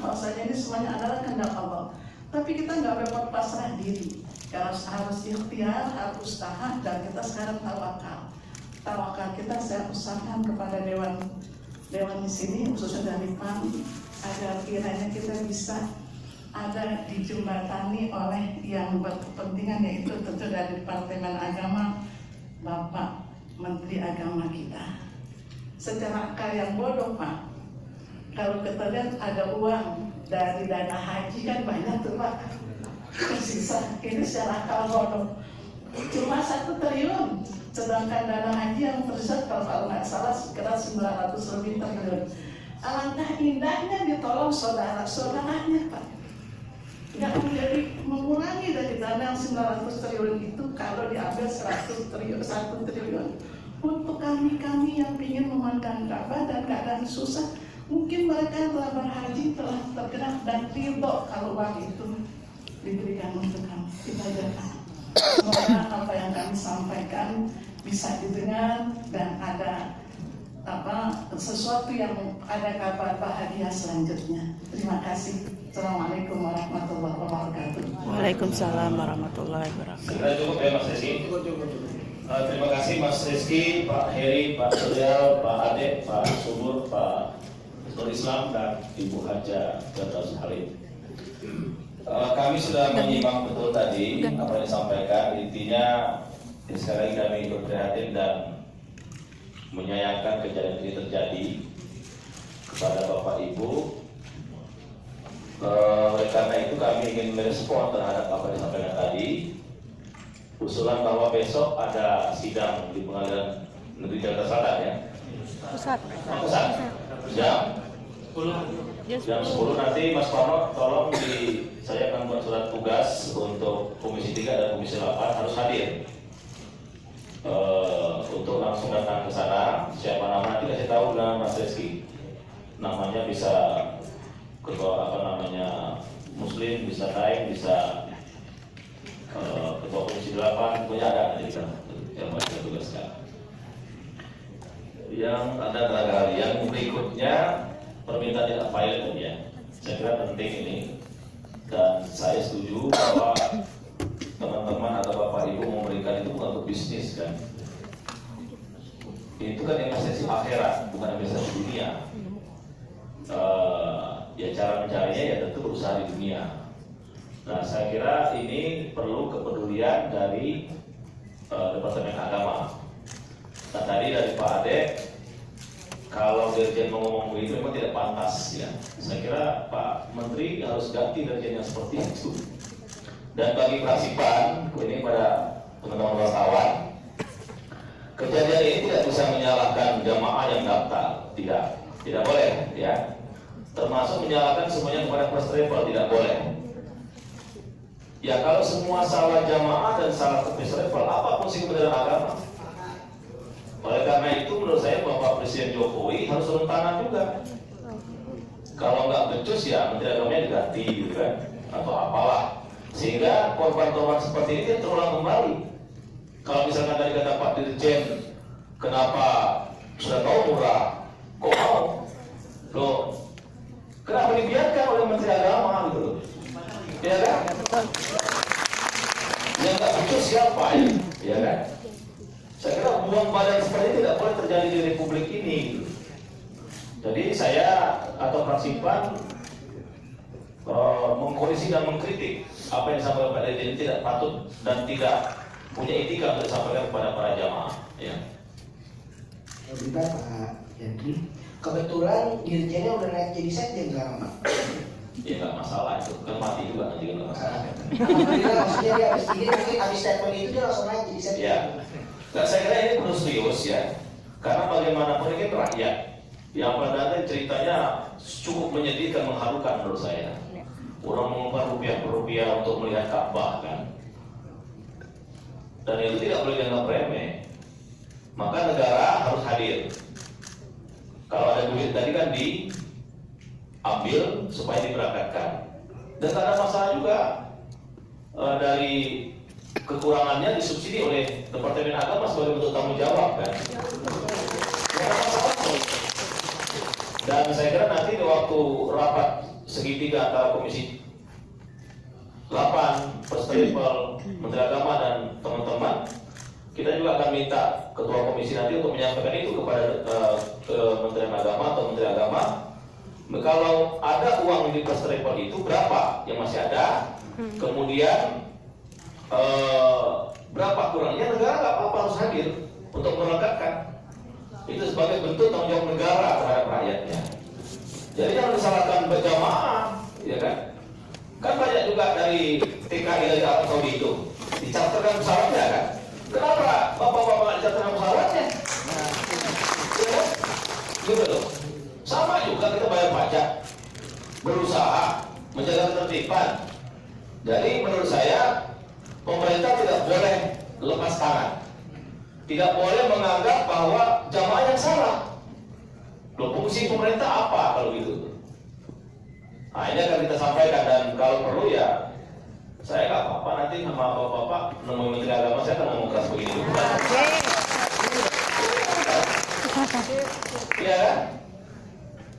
bahwasanya ini semuanya adalah kehendak Allah. Tapi kita nggak dapat pasrah diri. Harus ikhtiar, harus usaha, dan kita sekarang tawakal. Tawakal kita saya usahakan kepada dewan di sini, khususnya dari PAM, agar kiranya kita bisa ada dijembatani oleh yang berkepentingan, yaitu tentu dari Departemen Agama, Bapak Menteri Agama kita. Secara akal yang bodoh, Pak, kalau kita lihat ada uang dari dana haji kan banyak tuh, Pak, tersisa. Ini secara akal bodoh cuma 1 triliun, sedangkan dana haji yang tersisa kalau nggak salah sekitar 900 lebih triliun. Alangkah indahnya ditolong saudara-saudaranya, Pak. Nggak menjadi mengurangi dari dana yang 900 triliun itu kalau diambil 1 triliun untuk kami yang ingin memandang Ka'bah dan keadaan susah. Mungkin mereka telah berhaji, telah tergerak dan ridho kalau uang itu diberikan untuk kami. Kita jaga. Semoga apa yang kami sampaikan bisa didengar dan ada sesuatu yang ada kabar bahagia selanjutnya. Terima kasih. Assalamualaikum warahmatullahi wabarakatuh. Waalaikumsalam warahmatullahi wabarakatuh. Sudah cukup ya Mas Rizky? Terima kasih Mas Rizky, Pak Heri, Pak Suryal, Pak Ade, Pak Subur, Pak Nur Islam, dan Ibu Haja Firdaus Halim. Kami sudah menyimak betul tadi apa yang disampaikan. Intinya sekali lagi kami berprihatin dan menyayangkan kejadian ini terjadi kepada Bapak Ibu. Oleh karena itu kami ingin merespon terhadap apa yang disampaikan tadi. Usulan bahwa besok ada sidang di Pengadilan Negeri Jakarta Selatan ya. Pusat. Pusat. Jam 10 nanti Mas Parno tolong saya akan buat surat tugas untuk Komisi 3 dan Komisi 8 harus hadir. Untuk langsung datang ke sana. Siapa nama nanti kasih tahu dengan Mas Rizky. Namanya bisa ketua Muslim, bisa Daeng, bisa ketua Komisi 8, pokoknya ada nanti yang kita tugaskan. Yang ada adalah yang berikutnya permintaan tidak pilot ya. Saya kira penting ini dan saya setuju bahwa teman-teman atau Bapak Ibu memberikan itu bukan untuk bisnis kan. Itu kan investasi akhirat, bukan investasi dunia. Ya cara mencarinya ya tentu berusaha di dunia. Nah saya kira ini perlu kepedulian dari Departemen Agama. Nah tadi dari Pak Ade, kalau Dirjen ngomong begitu memang tidak pantas ya. Saya kira Pak Menteri harus ganti Dirjen yang seperti itu. Dan bagi fraksi PAN, ini pada teman-teman wartawan, kejadian ini tidak bisa menyalahkan jamaah yang daftar, tidak boleh ya. Termasuk menyalahkan semuanya kepada first travel, tidak boleh. Ya kalau semua salah jamaah dan salah first travel, apa fungsi Kementerian Agama? Oleh karena itu menurut saya Bapak Presiden Jokowi harus turun tangan juga. Kalau nggak becus ya Menteri Agamanya diganti gitu kan, atau apalah. Sehingga korban-korban seperti ini terulang kembali. Kalau misalkan tadi kata Pak Dirjen, kenapa sudah tahu murah, kok mau? Loh, kenapa dibiarkan oleh Menteri Agama gitu loh? Ya kan? Yang nggak becus siapa ya kan? Saya kira buang badan seperti ini tidak boleh terjadi di Republik ini. Jadi saya atau fraksi PAN mengkoreksi dan mengkritik apa yang disampaikan Pak Dirjen tidak patut dan tidak punya etika untuk disampaikan kepada para jamaah. Ya. Bentar Pak Yandri, kebetulan Dirjennya udah naik jadi sekjen sekarang Pak. Ya nggak masalah itu, kan mati juga nanti kan nggak masalah. Alhamdulillah maksudnya dia habis ini mungkin habis statement itu dia langsung naik jadi sekjen. Ya. Nah, saya kira ini perlu serius ya, karena bagaimanapun ini rakyat yang pada akhirnya ceritanya cukup menyedihkan, mengharukan menurut saya. Orang mengeluarkan rupiah per rupiah untuk melihat Ka'bah kan, dan itu tidak boleh dianggap remeh. Maka negara harus hadir. Kalau ada duit tadi kan diambil supaya diberangkatkan, dan tak ada masalah juga dari kekurangannya disubsidi oleh Departemen Agama sebagai bentuk tanggung jawab kan. Dan saya kira nanti di waktu rapat segitiga antara Komisi 8, First Travel, Menteri Agama dan teman-teman. Kita juga akan minta Ketua Komisi nanti untuk menyampaikan itu kepada Kementerian Agama atau Menteri Agama. Kalau ada uang di First Travel itu berapa yang masih ada, kemudian berapa kurangnya, negara nggak apa-apa harus hadir untuk melengkapkan. Itu sebagai bentuk tanggung jawab negara terhadap rakyatnya. Jadi jangan disalahkan berjamaah, ya kan? Kan banyak juga dari TKI dari Arab Saudi itu dicatatkan pesawatnya kan? Kenapa bapak-bapak dicatatkan pesawatnya? Ya kan? Gitu loh. Sama juga kita bayar pajak, berusaha menjaga ketertiban. Jadi menurut saya pemerintah tidak boleh lepas tangan. Tidak boleh menganggap bahwa jamaah yang salah. Loh, fungsi pemerintah apa kalau gitu? Nah, ini akan kita sampaikan, dan kalau perlu ya saya nggak apa-apa nanti sama bapak-bapak nemuin Menteri Agama, saya akan ngomong keras begini. Iya kan?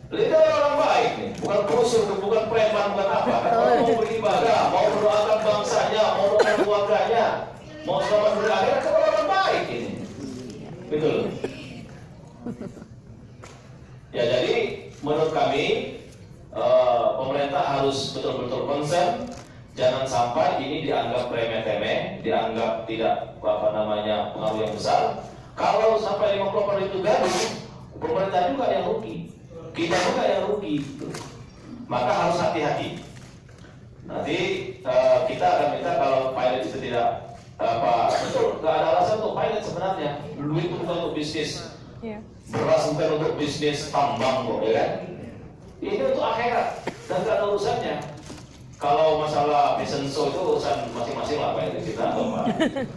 Itu orang baik nih, bukan kusur, bukan preman, bukan apa. Kalau mau beribadah, mau mendoakan bangsanya, mau mendoakan keluarganya, mau selamat berakhir, kan orang baik ini. Betul. Ya, jadi menurut kami pemerintah harus betul-betul concern, jangan sampai ini dianggap remeh-temeh, dianggap tidak pengaruh yang besar. Kalau sampai 50% itu gaduh, pemerintah juga yang rugi, kita juga yang rugi. Maka harus hati-hati. Nanti kita akan minta kalau pilot itu tidak betul, nggak ada alasan untuk pilot sebenarnya. Duit itu bukan untuk bisnis. Beras bukan untuk bisnis tambang kok, ya kan? Ini untuk akhirat dan gak ada urusannya. Kalau masalah fashion show itu urusan masing-masing lah, Pak, itu kita apa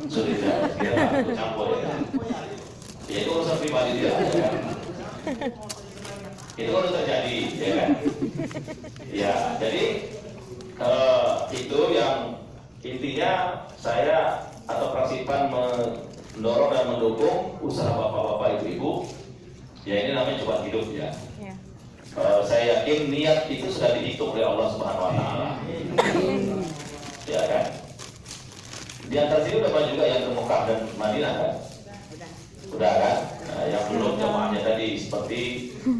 sulit ya, kita nggak campur ya. Ya itu urusan pribadi dia, ya kan? Itu harus terjadi, ya kan? Ya, jadi itu yang intinya saya atau fraksi PAN mendorong dan mendukung usaha bapak-bapak ibu-ibu. Ya ini namanya coba hidup ya. Saya yakin niat itu sudah dihitung oleh Allah Subhanahu Wa Taala. Ya kan? Di antara sini udah banyak juga yang ke Mekah dan Madinah kan? Udah kan? Nah, yang belum jamaahnya tadi seperti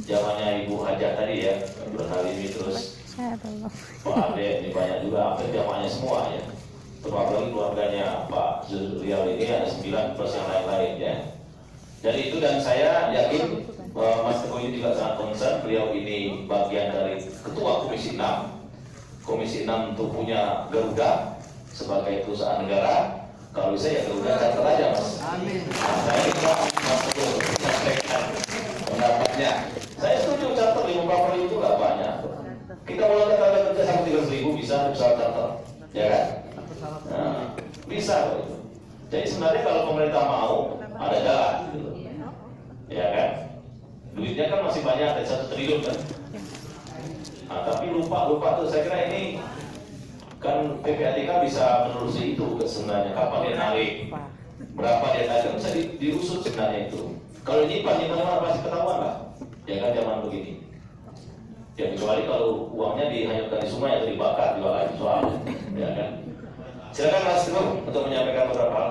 jamaahnya Ibu Hajah tadi ya, Berhalimi terus Pak Ade, ini banyak juga hampir jamaahnya semua ya. Terutama keluarganya Pak Zurial ini ada 9 plus yang lain-lain ya. Jadi itu, dan saya yakin Mas Teguh ini juga sangat concern. Beliau ini bagian dari Ketua Komisi 6. Komisi 6 itu punya Garuda sebagai perusahaan negara. Kalau bisa ya Garuda catat aja Mas. Amin. Nah, saya minta Mas Teguh menyampaikan pendapatnya. Saya setuju catat 50 itu nggak banyak. Kita mulai tenaga kerja sampai 300.000 bisa catat, ya kan? Nah, bisa kok itu. Jadi sebenarnya kalau pemerintah mau ada jalan, gitu. Ya kan? Duitnya kan masih banyak, ada 1 triliun kan. Nah, tapi lupa tuh, saya kira ini kan PPATK bisa menelusuri itu sebenarnya, kapan dia narik, berapa dia narik, bisa diusut sebenarnya itu. Kalau nyimpan pasti ketahuan lah, ya kan zaman begini. Ya kecuali kalau uangnya dihanyutkan di sungai atau dibakar juga lagi soalnya, ya kan. Silakan Mas Teguh untuk menyampaikan beberapa hal.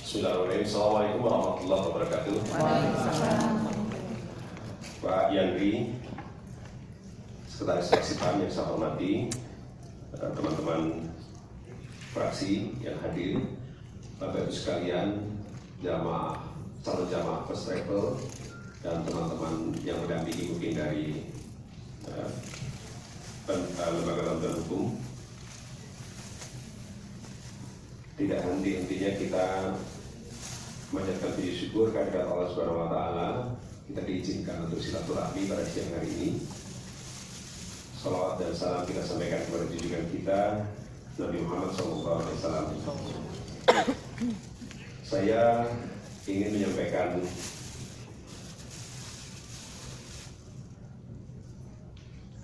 Bismillahirrahmanirrahim. Assalamualaikum warahmatullahi wabarakatuh. Pak Yandri, Sekretaris Fraksi PAN yang saya hormati, teman-teman fraksi yang hadir, Bapak Ibu sekalian, calon jamaah First Travel, dan teman-teman yang mendampingi mungkin dari lembaga bantuan hukum. Tidak henti-hentinya kita menyatakan puji syukur kehadirat Allah Subhanahu Wa Taala. Kita diizinkan untuk silaturahmi pada siang hari ini. Salawat dan salam kita sampaikan kepada junjungan kita Nabi Muhammad SAW. Saya ingin menyampaikan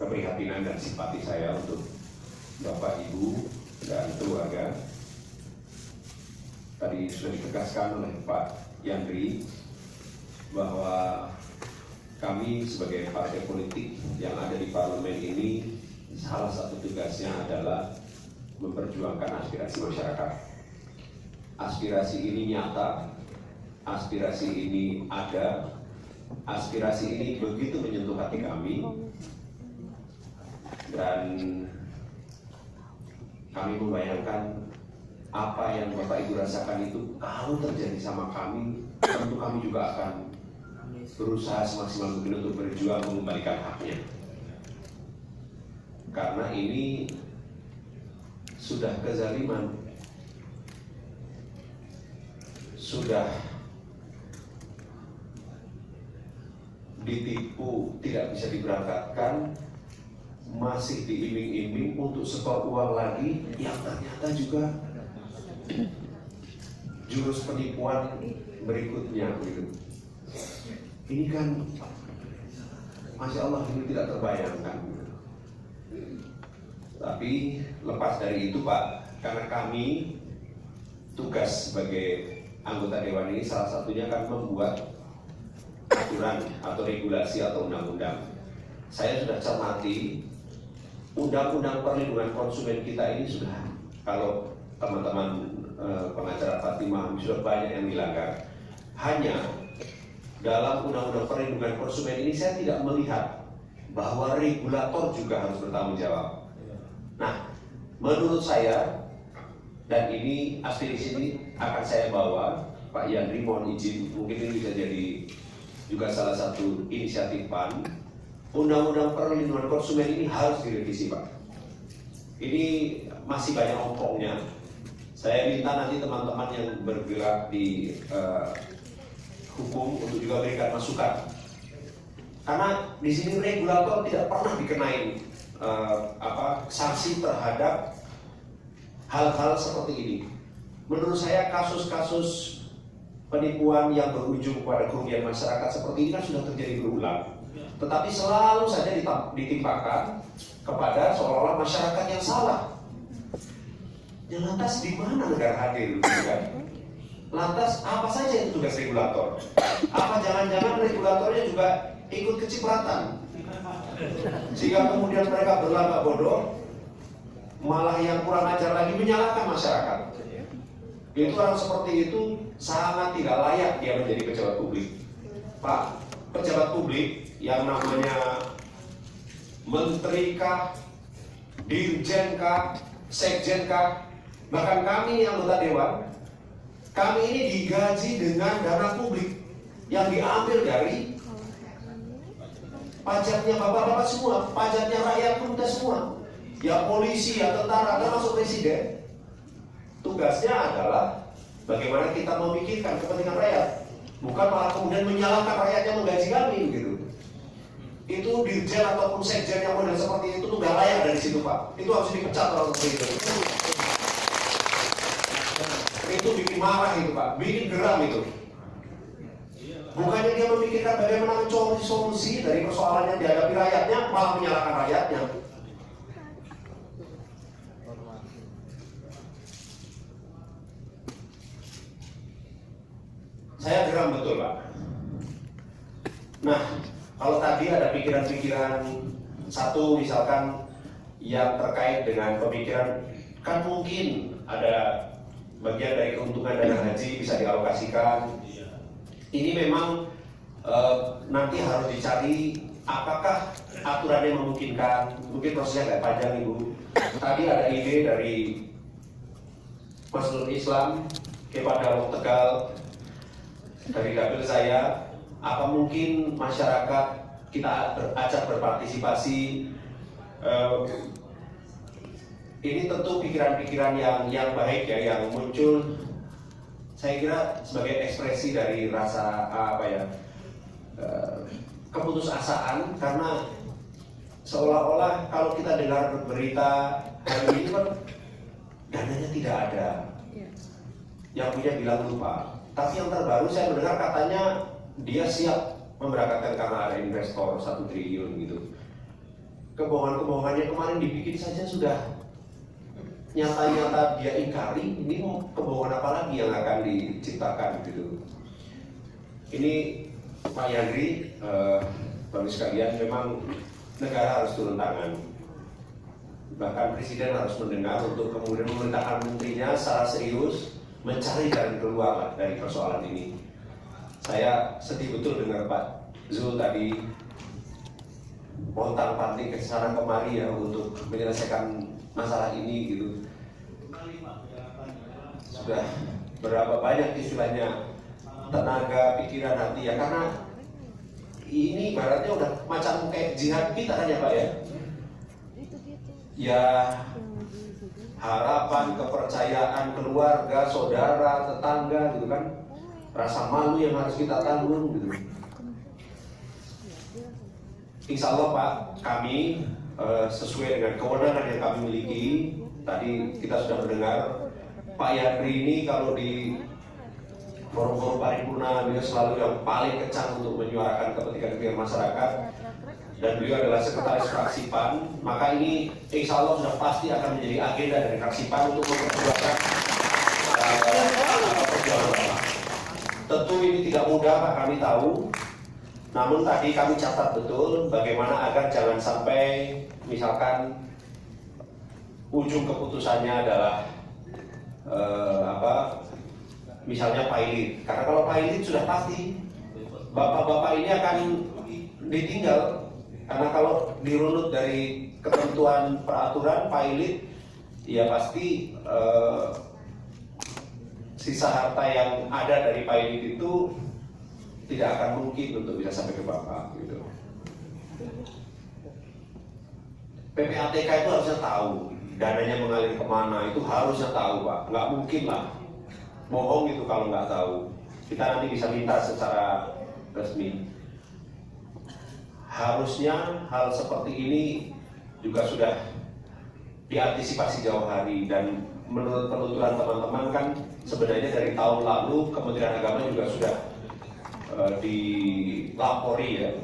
keprihatinan dan simpati saya untuk Bapak, Ibu, dan keluarga. Tadi sudah ditegaskan oleh Pak Yandri bahwa kami sebagai partai politik yang ada di parlemen ini, salah satu tugasnya adalah memperjuangkan aspirasi masyarakat. Aspirasi ini nyata, aspirasi ini ada, aspirasi ini begitu menyentuh hati kami, dan kami membayangkan apa yang Bapak Ibu rasakan itu kalau terjadi sama kami, tentu kami juga akan berusaha semaksimal mungkin untuk berjuang mengembalikan haknya. Karena ini sudah kezaliman, sudah ditipu, tidak bisa diberangkatkan, masih diiming-iming untuk setor uang lagi yang ternyata juga jurus penipuan berikutnya gitu. Ini kan Masya Allah, ini tidak terbayangkan. Tapi lepas dari itu Pak, karena kami tugas sebagai anggota Dewan ini salah satunya kan membuat aturan atau regulasi atau undang-undang. Saya sudah cermati undang-undang perlindungan konsumen kita ini sudah, kalau teman-teman pengacara Fatimah sudah banyak yang dilanggar. Hanya dalam undang-undang perlindungan konsumen ini saya tidak melihat bahwa regulator juga harus bertanggung jawab. Nah, menurut saya, dan ini aspirasi ini akan saya bawa, Pak Yandri mohon izin, mungkin ini bisa jadi juga salah satu inisiatif PAN. Undang-undang perlindungan konsumen ini harus direvisi Pak. Ini masih banyak ompongnya. Saya minta nanti teman-teman yang bergerak di hukum untuk juga berikan masukan. Karena di sini regulator tidak pernah dikenai sanksi terhadap hal-hal seperti ini. Menurut saya kasus-kasus penipuan yang berujung pada kerugian masyarakat seperti ini kan sudah terjadi berulang. Tetapi selalu saja ditimpakan kepada seolah-olah masyarakat yang salah. Ya lantas di mana negara hadir, kan? Lantas apa saja itu tugas regulator? Apa jangan-jangan regulatornya juga ikut kecipratan? Sehingga kemudian mereka berlagak bodoh, malah yang kurang ajar lagi menyalahkan masyarakat. Itu orang seperti itu sangat tidak layak dia menjadi pejabat publik. Pak, pejabat publik yang namanya menteri kah, dirjen kah, sekjen kah, bahkan kami yang anggota dewan, kami ini digaji dengan dana publik yang diambil dari pajaknya bapak-bapak semua, pajaknya rakyat kita semua. Ya polisi, ya tentara, termasuk presiden. Tugasnya adalah bagaimana kita memikirkan kepentingan rakyat, bukan malah kemudian menyalahkan rakyatnya menggaji kami gitu. Itu dirjen ataupun sekjen yang model seperti itu tuh nggak layak dari situ Pak. Itu harus dipecat orang seperti itu. Itu bikin marah itu Pak, bikin geram itu. Bukannya dia memikirkan bagaimana mencari solusi dari persoalan yang dihadapi rakyatnya, malah menyalahkan rakyatnya. Saya geram betul Pak. Nah, kalau tadi ada pikiran-pikiran satu misalkan yang terkait dengan pemikiran, kan mungkin ada bagian dari keuntungan dana haji bisa dialokasikan. Ini memang nanti harus dicari apakah aturannya memungkinkan. Mungkin prosesnya agak panjang Ibu. Tadi ada ide dari Mas Nur Islam kepada Wong Tegal, dari dapil saya, apa mungkin masyarakat kita ajak berpartisipasi. Ini tentu pikiran-pikiran yang baik ya, yang muncul saya kira sebagai ekspresi dari rasa keputusasaan, karena seolah-olah kalau kita dengar berita hari ini kan dananya tidak ada, yang punya bilang lupa. Tapi yang terbaru saya mendengar katanya dia siap memberangkatkan karena ada investor 1 triliun gitu. Kebohongan-kebohongannya kemarin dibikin saja sudah nyata-nyata dia ingkari, ini mau kebohongan apa lagi yang akan diciptakan gitu. Ini Pak Yandri, Bapak sekalian, memang negara harus turun tangan. Bahkan Presiden harus mendengar untuk kemudian memerintahkan menterinya secara serius mencari jalan keluar dari persoalan ini. Saya sedih betul dengar Pak Zul tadi pontang-panting ke sana kemari ya untuk menyelesaikan masalah ini gitu. Sudah berapa banyak istilahnya tenaga, pikiran, hati ya, karena ini ibaratnya udah macam kayak jihad kita kan ya Pak ya. Ya harapan, kepercayaan keluarga, saudara, tetangga gitu kan, rasa malu yang harus kita tanggung gitu. Insya Allah Pak, kami sesuai dengan kewenangan yang kami miliki, tadi kita sudah mendengar Pak Yandri ini kalau di forum-forum paripurna beliau selalu yang paling kencang untuk menyuarakan kepentingan masyarakat, dan beliau adalah sekretaris fraksi PAN. Maka ini insya Allah sudah pasti akan menjadi agenda dari fraksi PAN untuk memperjuangkan perjuangan Bapak. Tentu ini tidak mudah Pak, kami tahu. Namun tadi kami catat betul bagaimana agar jangan sampai misalkan ujung keputusannya adalah misalnya pilot. Karena kalau pilot sudah pasti bapak-bapak ini akan ditinggal. Karena kalau dirunut dari ketentuan peraturan pilot, ya pasti sisa harta yang ada dari pilot itu tidak akan mungkin untuk bisa sampai ke bapak gitu. PPATK itu harusnya tahu dananya mengalir kemana, itu harusnya tahu Pak. Nggak mungkin lah bohong itu kalau nggak tahu. Kita nanti bisa minta secara resmi. Harusnya hal seperti ini juga sudah diantisipasi jauh hari, dan menurut penuturan teman-teman kan sebenarnya dari tahun lalu Kementerian Agama juga sudah dilapori ya,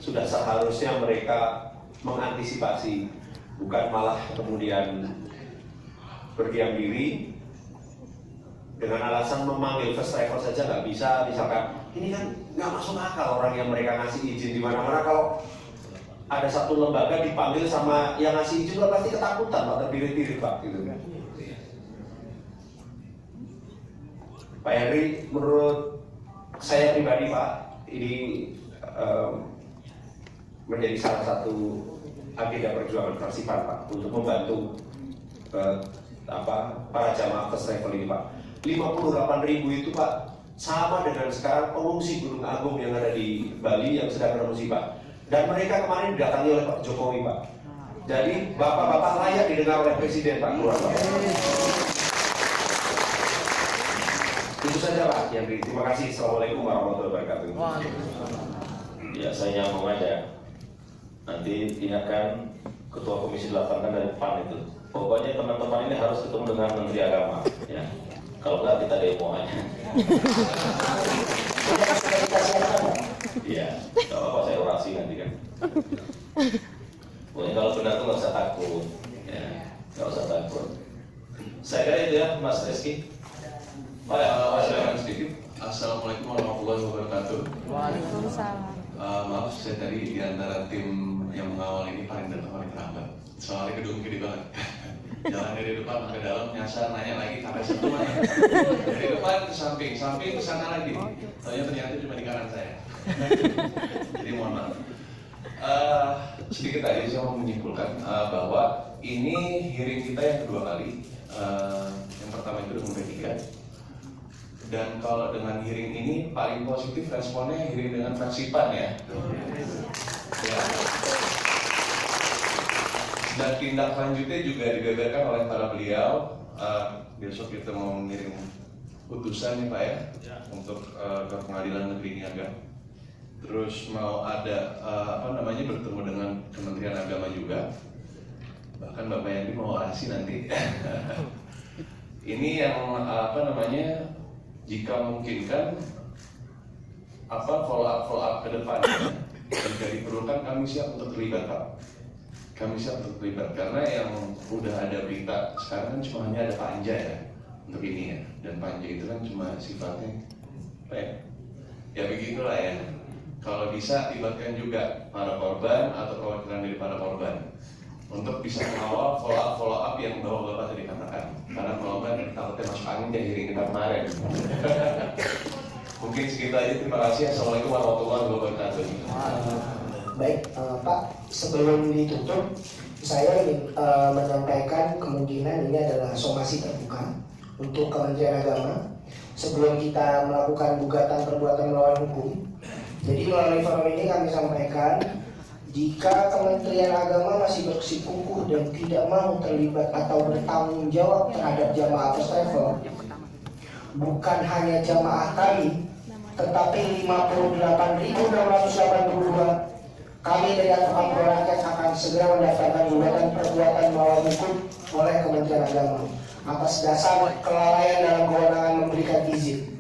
sudah seharusnya mereka mengantisipasi, bukan malah kemudian berdiam diri dengan alasan memanggil first travel saja nggak bisa. Misalkan ini kan nggak masuk akal orang yang mereka ngasih izin di mana-mana, kalau ada satu lembaga dipanggil sama yang ngasih izin pasti ketakutan Pak, terdiri-diri Pak gitu. Pak Henry, menurut saya pribadi Pak, ini menjadi salah satu agenda perjuangan fraksi PAN Pak untuk membantu para jamaah first travel ini Pak. 58.000 itu Pak sama dengan sekarang pengungsi Gunung Agung yang ada di Bali yang sedang mengungsi Pak. Dan mereka kemarin didatangi oleh Pak Jokowi Pak. Jadi bapak-bapak layak didengar oleh Presiden Pak keluar Pak. Itu saja Pak Yandri. Terima kasih. Assalamualaikum warahmatullahi wabarakatuh. Ya, saya nyambung aja. Nanti ingatkan Ketua Komisi 8 kan dari PAN itu. Pokoknya teman-teman ini harus ketemu dengan Menteri Agama. Ya. Kalau enggak kita demo aja. Iya, nggak apa-apa saya orasi nanti kan. Pokoknya kalau benar tuh nggak usah takut. Ya, nggak usah takut. Saya kira itu ya, Mas Reski. Saya sedikit. Assalamualaikum warahmatullahi wabarakatuh. Waalaikumsalam. Maaf, saya tadi di antara tim yang mengawal ini paling datang paling terlambat. Soalnya gedung gede banget. Jalan dari depan ke dalam, nyasar, nanya lagi sampai satu mana. Dari depan ke samping, samping ke sana lagi. Ternyata cuma di kanan saya. Jadi mohon maaf. Sedikit tadi saya mau menyimpulkan bahwa ini hearing kita yang kedua kali. Yang pertama itu dengan P3. Dan kalau dengan hearing ini paling positif responnya hearing dengan fraksi PAN ya. Ya. Dan tindak lanjutnya juga dibeberkan oleh para beliau. Besok kita mau mengirim putusan nih Pak ya, untuk ke Pengadilan Negeri Niaga. Terus mau ada bertemu dengan Kementerian Agama juga. Bahkan Bapak Yandri mau orasi nanti. Ini yang jika memungkinkan follow up ke depannya. Jika diperlukan kami siap untuk terlibat Pak. Kami siap untuk terlibat karena yang udah ada berita sekarang kan cuma hanya ada panja ya untuk ini ya, dan panja itu kan cuma sifatnya ya begitulah ya. kalau bisa libatkan juga para korban atau perwakilan dari para korban untuk bisa mengawal follow up yang bapak tadi katakan, karena korban takutnya masuk angin kayak hearing kita kemarin. Mungkin segitu aja, terima kasih. Assalamualaikum warahmatullahi wabarakatuh. Baik, Pak, sebelum ditutup, saya ingin menyampaikan kemungkinan ini adalah somasi terbuka untuk Kementerian Agama sebelum kita melakukan gugatan perbuatan melawan hukum. Jadi melalui forum ini kami sampaikan, jika Kementerian Agama masih bersikukuh dan tidak mau terlibat atau bertanggung jawab terhadap jamaah first travel, bukan hanya jamaah kami, tetapi 58.682 kami dari Advokat Pro Rakyat akan segera mendaftarkan gugatan perbuatan melawan hukum oleh Kementerian Agama atas dasar kelalaian dalam kewenangan memberikan izin.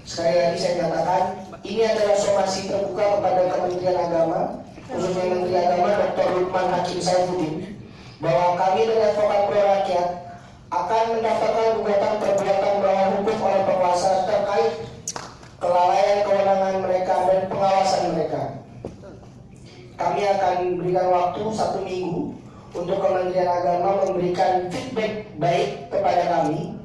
Sekali lagi saya nyatakan, ini adalah somasi terbuka kepada Kementerian Agama, khususnya Menteri Agama Dr. Lukman Hakim Saifuddin, bahwa kami dari Advokat Pro Rakyat akan mendaftarkan gugatan perbuatan melawan hukum oleh penguasa terkait kelalaian kewenangan mereka dan pengawasan mereka. Kami akan berikan waktu 1 minggu untuk Kementerian Agama memberikan feedback baik kepada kami,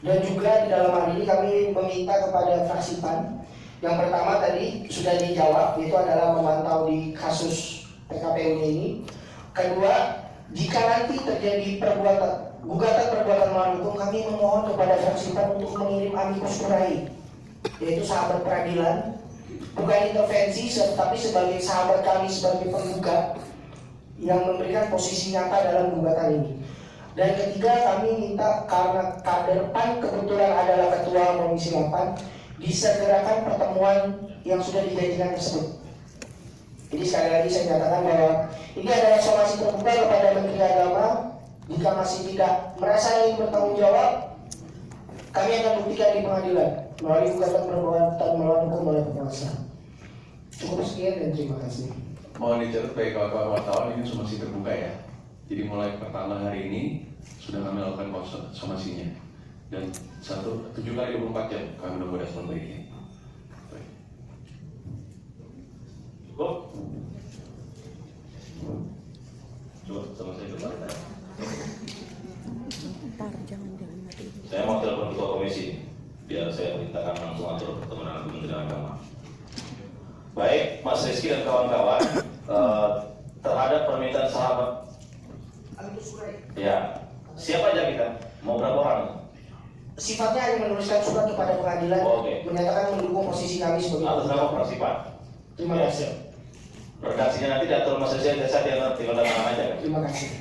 dan juga di dalam hal ini kami meminta kepada fraksi PAN. Yang pertama tadi sudah dijawab, yaitu adalah memantau di kasus PKPU ini. Kedua, jika nanti terjadi gugatan perbuatan melawan hukum, kami memohon kepada fraksi PAN untuk mengirim amicus curiae, yaitu sahabat peradilan, bukan intervensi, tapi sebagai sahabat kami sebagai penggugat yang memberikan posisi nyata dalam gugatan ini. Dan ketiga, kami minta karena kader PAN kebetulan adalah ketua Komisi 8, disegerakan pertemuan yang sudah dijanjikan tersebut. Jadi sekali lagi saya nyatakan bahwa ini adalah somasi terbuka kepada Menteri Agama. Jika masih tidak merasa ingin bertanggung jawab, kami akan buktikan di pengadilan melalui gugatan perbuatan melawan hukum oleh penguasa. Cukup sekian dan terima kasih. Mohon dicatat baik kawan-kawan wartawan, ini somasi terbuka ya. Jadi mulai pertama hari ini sudah kami lakukan somasinya, dan 7 kali 24 jam kami menunggu respon dari ini. Cukup? Coba sama saya kembali. Ntar jangan mati. Saya mau telepon ketua komisi, biar saya mintakan langsung atur pertemuan dengan Kementerian Agama. Baik, Mas Rizky dan kawan-kawan, terhadap permintaan sahabat, ya, siapa aja kita? Mau berapa orang? Sifatnya hanya menuliskan surat kepada pengadilan, menyatakan mendukung posisi kami sebagai atas nama fraksi PAN. Terima kasih. Redaksinya nanti diatur Mas Rizky, saya tinggal tangan aja. Terima kasih.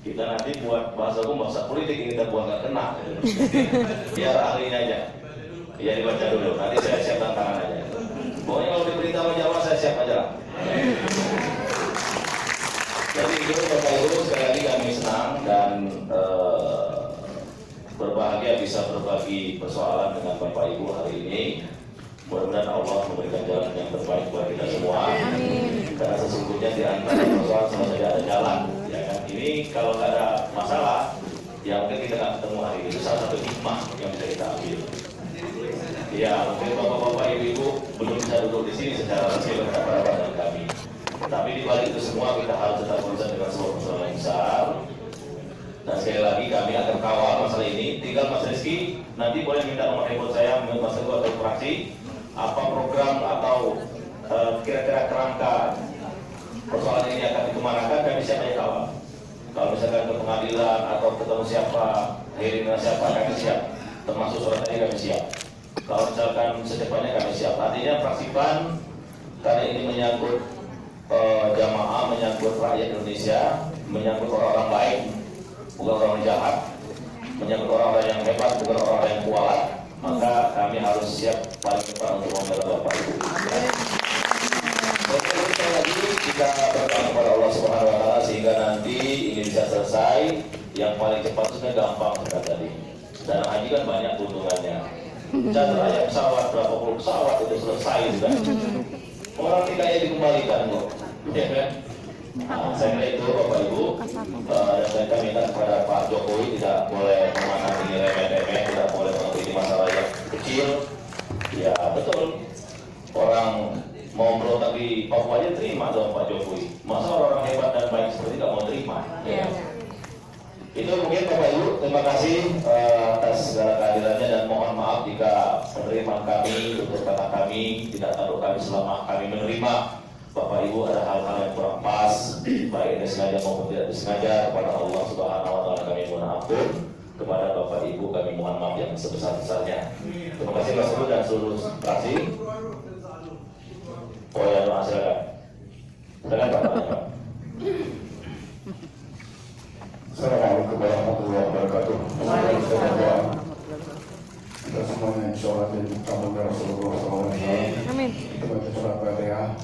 Kita nanti buat bahasa hukum, bahasa politik ini kita buat nggak kena. Biar ahlinya aja. Ya dibaca dulu. Nanti saya siap tantangan aja. Pokoknya kalau diberitahu menjawab saya siap aja. Jadi itu Bapak Ibu, sekali lagi kami senang dan berbahagia bisa berbagi persoalan dengan Bapak Ibu hari ini. Mudah-mudahan Allah memberikan jalan yang terbaik buat kita semua. Karena sesungguhnya di antara persoalan sama saja ada jalan. Ya kan? Ini kalau nggak ada masalah, ya mungkin kita nggak ketemu hari ini. Itu salah satu hikmah yang bisa kita ambil. Ya mungkin bapak-bapak, ibu-ibu belum bisa duduk di sini secara resmi bersama dengan kami. Tapi di balik itu semua kita harus tetap berusaha dengan sebuah persoalan yang besar. Dan sekali lagi kami akan kawal masalah ini. Tinggal Mas Rizky nanti boleh minta nomor handphone saya, Mas Teguh atau fraksi, apa program atau kira-kira kerangka persoalan ini akan dikemanakan, kami siap aja kawal. Kalau misalkan ke pengadilan atau ketemu siapa, hearing dengan siapa, kami siap. Termasuk suratnya kami siap. Kalau misalkan secepatnya kami siap. Artinya fraksi PAN, karena ini menyangkut jamaah, menyangkut rakyat Indonesia, menyangkut orang-orang baik, bukan orang jahat, menyangkut orang-orang yang hebat, bukan orang-orang yang kuat, maka kami harus siap paling cepat untuk membela Bapak Ibu. Sekali lagi kita berdoa kepada Allah Subhanahu Wa Taala sehingga nanti ini bisa selesai. Yang paling cepat sudah gampang sudah tadi. Dan haji kan banyak keuntungannya. Catat aja pesawat berapa puluh pesawat itu selesai sudah. Orang tikanya dikembalikan kok, ya kan? Nah, saya kira itu Bapak Ibu, dan saya minta kepada Pak Jokowi tidak boleh memahami remeh-remeh, tidak boleh mengerti masalah yang kecil. Ya betul, orang mau berontak di Papua aja terima dong Pak Jokowi. Masa orang hebat dan baik seperti nggak mau terima? Ya. Itu mungkin Bapak Ibu, terima kasih atas segala kehadirannya dan mohon maaf jika penerimaan kami, untuk kata kami tidak taruh kami selama kami menerima Bapak Ibu ada hal-hal yang kurang pas, baik disengaja maupun tidak disengaja. Kepada Allah Subhanahu Wa Taala kami mohon ampun, kepada Bapak Ibu kami mohon maaf yang sebesar-besarnya. Terima kasih Pak Seru dan seluruh fraksi. Oh ya, doa silakan. Silakan Pak. Assalamualaikum warahmatullahi wabarakatuh. Kita semuanya sholat dan tamu Rasulullah SAW. Amin. Kita baca surat Fatihah.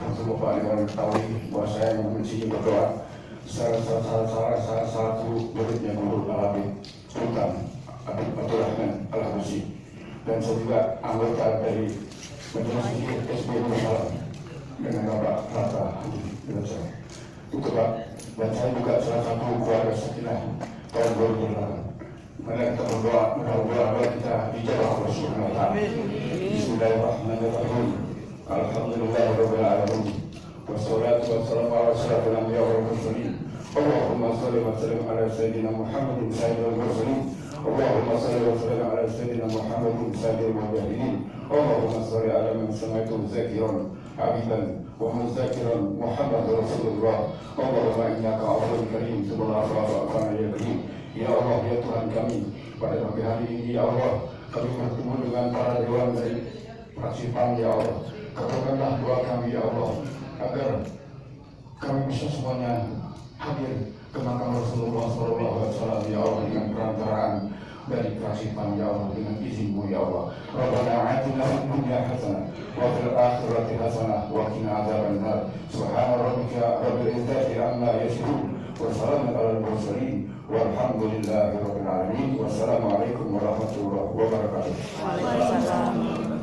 Untuk Bapak Ibu mengetahui bahwa saya membenci berdoa. Salah satu muridnya Guru Al-Habib Sultan Abdul Rahman Al-Habusi, dan saya juga anggota dari Majelis SBY Salam dengan Bapak Rata dengan saya. Itu Pak. Dan saya juga salah satu keluarga Sakinah tahun 2008. Mari kita berdoa, mudah-mudahan kita dijawab Allah Subhanahu wa taala. Bismillahirrahmanirrahim. Alhamdulillahirabbil alamin. Wassalatu wassalamu ala asyrafil anbiya wal mursalin. Allahumma shalli wa sallim ala sayyidina Muhammadin sayyidil mursalin. Allahumma shalli wa sallim ala sayyidina Muhammadin sayyidil mujahidin. Allahumma shalli ala man samaitu zakiran habiban wa muzakiran Muhammad Rasulullah. Allahumma innaka afuwwun karim tubuhal afwa ya karim. Ya Allah, ya Tuhan kami, pada pagi hari ini ya Allah, kami bertemu dengan para dewan dari fraksi PAN ya Allah. Kabulkanlah doa kami ya Allah, agar kami bisa semuanya hadir ke makam Rasulullah SAW ya Allah, dengan perantaraan dari fraksi PAN ya Allah, dengan izin-Mu ya Allah. Rabbana atina fid dunya hasanah wa fil akhirati hasanah wa qina adzabannar. Subhana rabbika rabbil izzati amma yasifun wa salamun alal mursalin walhamdulillahi rabbil alamin. Wassalamualaikum warahmatullahi wabarakatuh.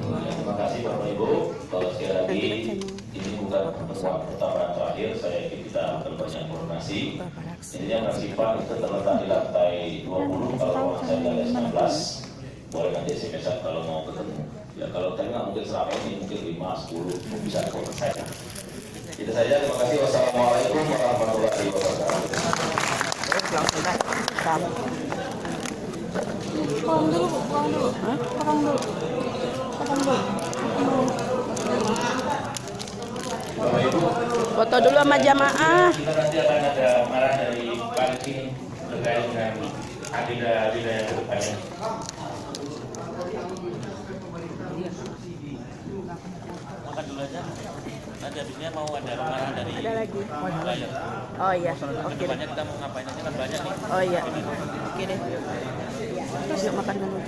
Terima kasih Bapak Ibu. Kalau sekali lagi ini bukan pertemuan pertama dan terakhir, saya yakin kita akan banyak koordinasi. Ini yang bersifat itu terletak di lantai 20, kalau saya lantai 19. Boleh nanti SMS kalau mau ketemu. Ya kalau tadi nggak mungkin selama ini, mungkin 5, 10 bisa kontak saya. Itu saja. Terima kasih. Wassalamualaikum warahmatullahi wabarakatuh. Potong dulu, potong dulu. Hah? Potong dulu. Potong dulu. Bapak Ibu, Foto dulu sama jamaah. kita nanti akan ada arahan dari Panitia terkait dengan agenda yang berdepannya. Makan dulu aja. Nanti habisnya mau ada arahan dari Ada lagi. layar. Oh iya, oke deh. Kedepannya kita mau ngapain aja kan banyak nih. Oh iya. Oke deh. Terus yuk makan dulu.